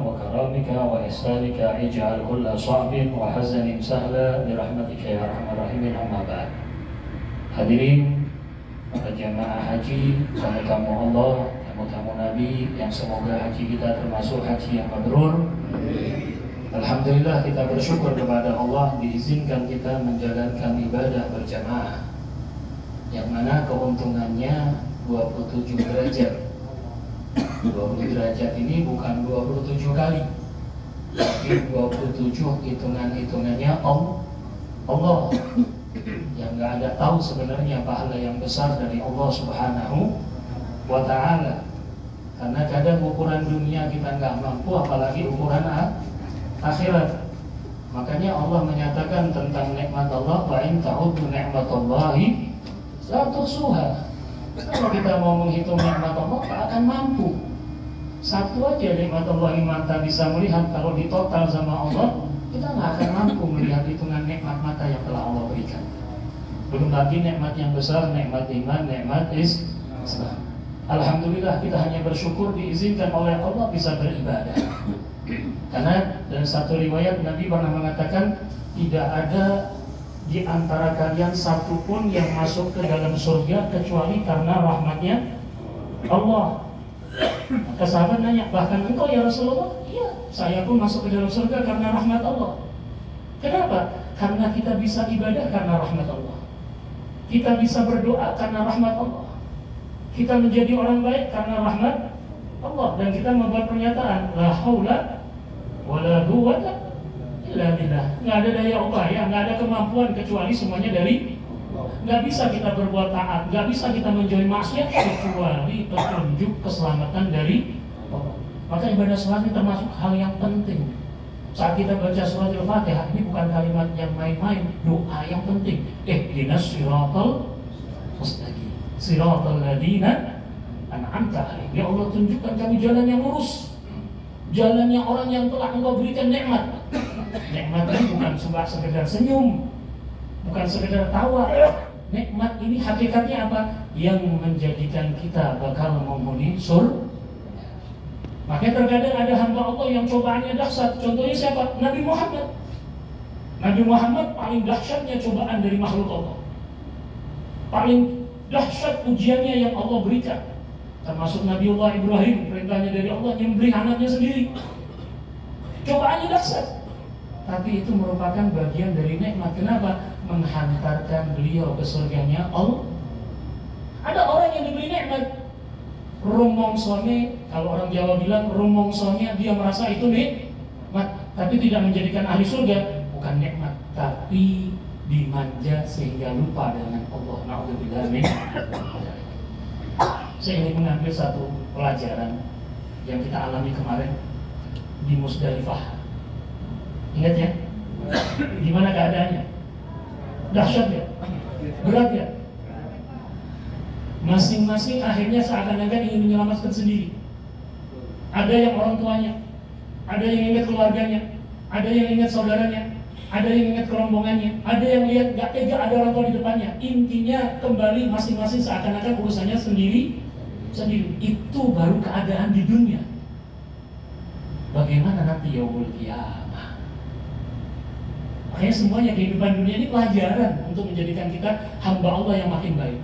وكرامك وإحسانك اجعل كل صعب وحزن سهلا برحمتك يا أرحم الراحمين. أما بعد. Hadirin para jamaah haji, tamu-tamu Allah, tamu-tamu Nabi yang semoga haji kita termasuk haji yang mabrur. Alhamdulillah, kita bersyukur kepada Allah diizinkan kita menjalankan ibadah berjamaah, yang mana keuntungannya 27 derajat. 20 derajat ini bukan 27 kali, tapi 27 hitungannya Allah yang nggak ada tahu sebenarnya pahala yang besar dari Allah Subhanahu wa Ta'ala. Karena kadang ukuran dunia kita nggak mampu, apalagi ukuran akhirat. Makanya Allah menyatakan tentang nikmat Allah, wa in ta'uddu ni'matallahi la tuhsuha. Kalau kita mau menghitung nikmat Allah, tak akan mampu. Satu aja nikmat Allah yang mata bisa melihat, kalau ditotal sama Allah, kita nggak akan mampu melihat hitungan nikmat mata yang telah Allah berikan. Belum lagi nikmat yang besar, nikmat iman, nikmat Islam. Alhamdulillah, kita hanya bersyukur diizinkan oleh Allah bisa beribadah. Karena dalam satu riwayat Nabi pernah mengatakan, tidak ada di antara kalian satupun yang masuk ke dalam surga kecuali karena rahmatnya Allah. Maka sahabat nanya, bahkan engkau ya Rasulullah? Iya, saya pun masuk ke dalam surga karena rahmat Allah. Kenapa? Karena kita bisa ibadah karena rahmat Allah. Kita bisa berdoa karena rahmat Allah. Kita menjadi orang baik karena rahmat Allah. Dan kita membuat pernyataan, la haula wa la quwwata illa billah. Nggak ada daya upaya, nggak ada kemampuan kecuali semuanya dari Allah. Nggak bisa kita berbuat taat, nggak bisa kita menjauhi maksiat kecuali petunjuk keselamatan dari Allah. Maka ibadah salat ini termasuk hal yang penting. Saat kita baca surat Al-Fatihah, ini bukan kalimat yang main-main, doa yang penting. Ihdinas siratal mustaqim, siratal ladzina an'amta alaihim. Ya Allah, tunjukkan kami jalan yang lurus, jalannya orang yang telah Engkau berikan nikmat. Nikmat ini bukan cuma sekedar senyum, bukan sekedar tawa. Nikmat ini hakikatnya apa? Yang menjadikan kita bakal memenuhi surga. Makanya terkadang ada hamba Allah yang cobaannya dahsyat. Contohnya siapa? Nabi Muhammad. Nabi Muhammad paling dahsyatnya cobaan dari makhluk Allah. Paling dahsyat ujiannya yang Allah berikan. Termasuk Nabiullah Ibrahim, perintahnya dari Allah nyembelih anaknya sendiri. Cobaannya dahsyat. Tapi itu merupakan bagian dari nikmat. Kenapa? Menghantarkan beliau ke surganya Allah. Ada orang yang diberi nikmat, rumongsone, kalau orang Jawa bilang rumongsone, dia merasa itu nikmat, tapi tidak menjadikan ahli surga. Bukan nikmat, tapi dimanja sehingga lupa dengan Allah. Na'udzubillah min. Saya ingin mengambil satu pelajaran yang kita alami kemarin di Musdalifah. Ingat ya? Gimana keadaannya? Dahsyat ya? Berat ya? Masing-masing akhirnya seakan-akan ingin menyelamatkan sendiri. Ada yang orang tuanya, ada yang ingat keluarganya, ada yang ingat saudaranya, ada yang ingat kerombongannya, ada yang lihat gak tega ada orang tua di depannya. Intinya kembali masing-masing seakan-akan urusannya sendiri. Itu baru keadaan di dunia. Bagaimana nanti yaumul qiyamah? Makanya semuanya kehidupan dunia ini pelajaran untuk menjadikan kita hamba Allah yang makin baik.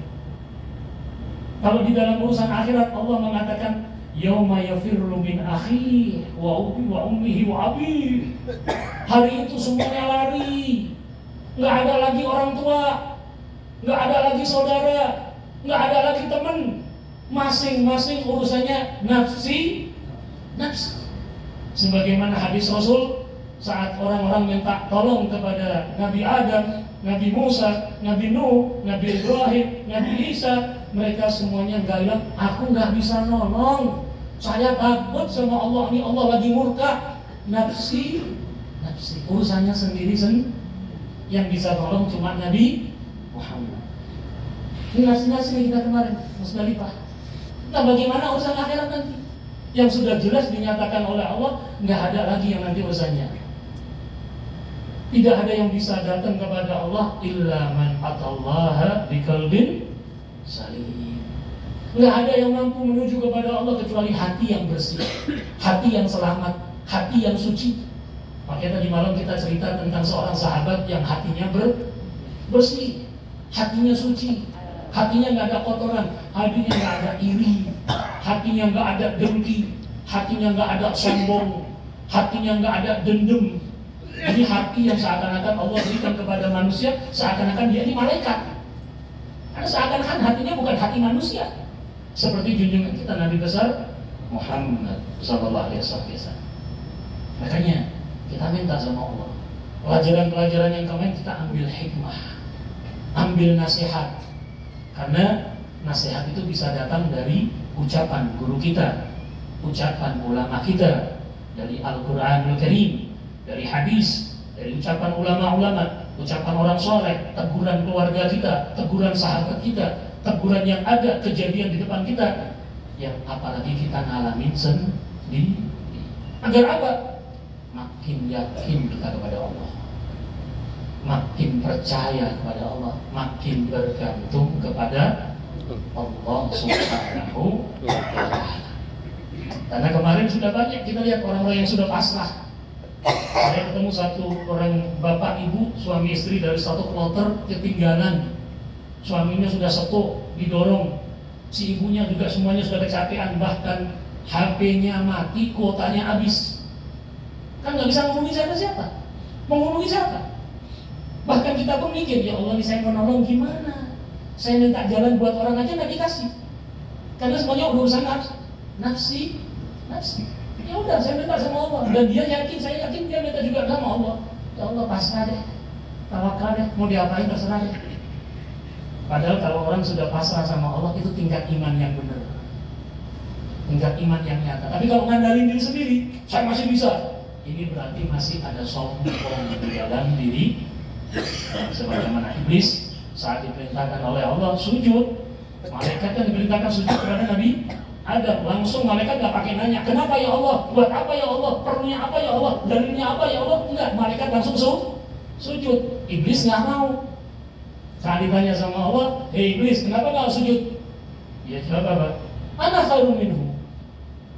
Kalau di dalam urusan akhirat Allah mengatakan yauma yafirru min akhihi wa ummihi wa abihi. Hari itu semuanya lari. Enggak ada lagi orang tua, enggak ada lagi saudara, enggak ada lagi teman. Masing-masing urusannya nafsi. Sebagaimana hadis Rasul saat orang-orang minta tolong kepada Nabi Adam, Nabi Musa, Nabi Nuh, Nabi Ibrahim, Nabi Isa, mereka semuanya bilang, aku nggak bisa nolong, saya takut sama Allah, ini Allah lagi murka. Nafsi, urusannya sendiri. Yang bisa tolong cuma Nabi Muhammad. Ini nasi-nasi kita kemarin Musdalifah. Nah, bagaimana urusan akhirat nanti? Yang sudah jelas dinyatakan oleh Allah, nggak ada lagi yang nanti urusannya. Tidak ada yang bisa datang kepada Allah illa man atallaha biqalbin salim. Nggak ada yang mampu menuju kepada Allah kecuali hati yang bersih, hati yang selamat, hati yang suci. Makanya tadi malam kita cerita tentang seorang sahabat yang hatinya bersih, hatinya suci, hatinya nggak ada kotoran, hatinya nggak ada iri, hatinya nggak ada dengki, hatinya nggak ada sombong, hatinya nggak ada dendam. Jadi hati yang seakan-akan Allah berikan kepada manusia, seakan-akan dia ini malaikat. Karena seakan-akan hatinya bukan hati manusia. Seperti junjungan kita Nabi besar Muhammad sallallahu alaihi wasallam. Makanya kita minta sama Allah, pelajaran-pelajaran yang kemarin kita ambil hikmah, ambil nasihat. Karena nasihat itu bisa datang dari ucapan guru kita, ucapan ulama kita, dari Al-Quranul Karim, dari hadis, dari ucapan ulama-ulama, ucapan orang soleh, teguran keluarga kita, teguran sahabat kita, teguran yang ada kejadian di depan kita, yang apalagi kita ngalamin sendiri. Agar apa? Makin yakin kita kepada Allah, makin percaya kepada Allah, makin bergantung kepada Allah Subhanahu wa Ta'ala. Karena kemarin sudah banyak kita lihat orang-orang yang sudah pasrah. Saya ketemu satu orang bapak ibu suami istri dari satu kloter ketinggalan. Suaminya sudah sepuh, didorong. Si ibunya juga semuanya sudah kecapean, bahkan HP-nya mati, kuotanya habis. Kan nggak bisa menghubungi siapa-siapa. Menghubungi siapa? Bahkan kita pun mikir, ya Allah, ini saya mau nolong gimana? Saya minta jalan buat orang aja nggak dikasih. Karena semuanya urusan nafsi. Ya udah, saya minta sama Allah. Dan dia yakin, saya yakin dia minta juga sama Allah. Ya Allah, pasrah deh, tawakal deh, mau diapain terserah deh. Padahal kalau orang sudah pasrah sama Allah, itu tingkat iman yang benar, tingkat iman yang nyata. Tapi kalau ngandalin diri sendiri, saya masih bisa, ini berarti masih ada sombong di dalam diri. Sebagaimana iblis saat diperintahkan oleh Allah sujud, malaikat yang diperintahkan sujud kepada Nabi Adam, langsung malaikat gak pakai nanya, kenapa ya Allah, buat apa ya Allah, perlunya apa ya Allah, dalilnya apa ya Allah. Enggak, malaikat langsung sujud. Iblis gak mau. Saat ditanya sama Allah, hei iblis, kenapa gak sujud? Dia jawab apa? Ana khairun minhu,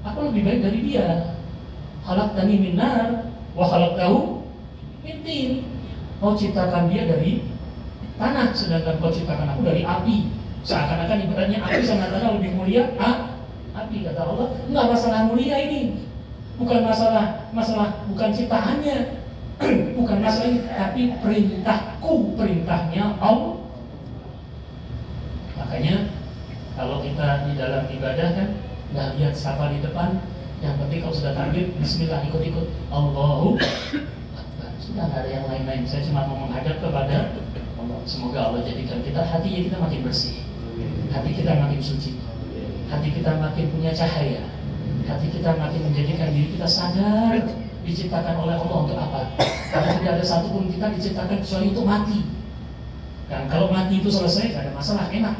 aku lebih baik dari dia. Khalaqtani min nar wa khalaqtahu min tin. Kau ciptakan dia dari tanah, sedangkan kau ciptakan aku dari api. Seakan-akan ibaratnya api sama tanah lebih mulia. Api, kata Allah, enggak masalah mulia ini, bukan masalah bukan ciptaannya, bukan masalah ini, tapi perintahnya Allah. Makanya kalau kita di dalam ibadah kan nggak lihat siapa di depan, yang penting kalau sudah takbir, Bismillah, ikut-ikut, Allahu Akbar, sudah nggak ada yang lain-lain. Saya cuma mau menghadap kepada Allah. Semoga Allah jadikan hatinya kita makin bersih, hati kita makin suci, hati kita makin punya cahaya, hati kita makin menjadikan diri kita sadar diciptakan oleh Allah untuk apa. Karena tidak ada satupun kita diciptakan kecuali untuk mati. Dan kalau mati itu selesai, tidak ada masalah, enak.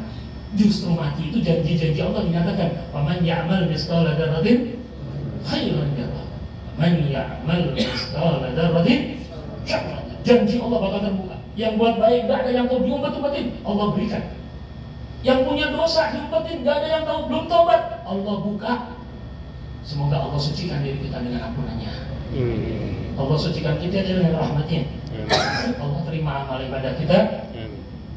Justru mati itu janji-janji Allah dinyatakan, "Faman ya'mal mithqala dzarratin khairan yarah, man ya'mal mithqala dzarratin syarran." Janji Allah bakal terbuka. Yang buat baik tidak ada yang tahu, diumpet-umpetin, Allah berikan. Yang punya dosa diumpetin, gak ada yang tahu, belum taubat, Allah buka. Semoga Allah sucikan diri kita dengan ampunannya. Allah sucikan kita dengan rahmatnya. Allah terima amal ibadah kita.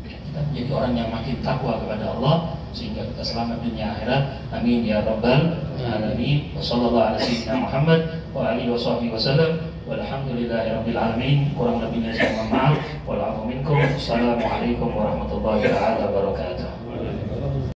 Kita menjadi orang yang makin takwa kepada Allah, sehingga kita selamat dunia akhirat. Amin ya rabbal alamin. Wassallallahu ala sayyidina Muhammad wa alihi washabbihi wasallam. Walhamdulillahirabbil alamin. Kurang lebihnya saya mohon maaf. Wal afu minkum. Assalamualaikum warahmatullahi wabarakatuh.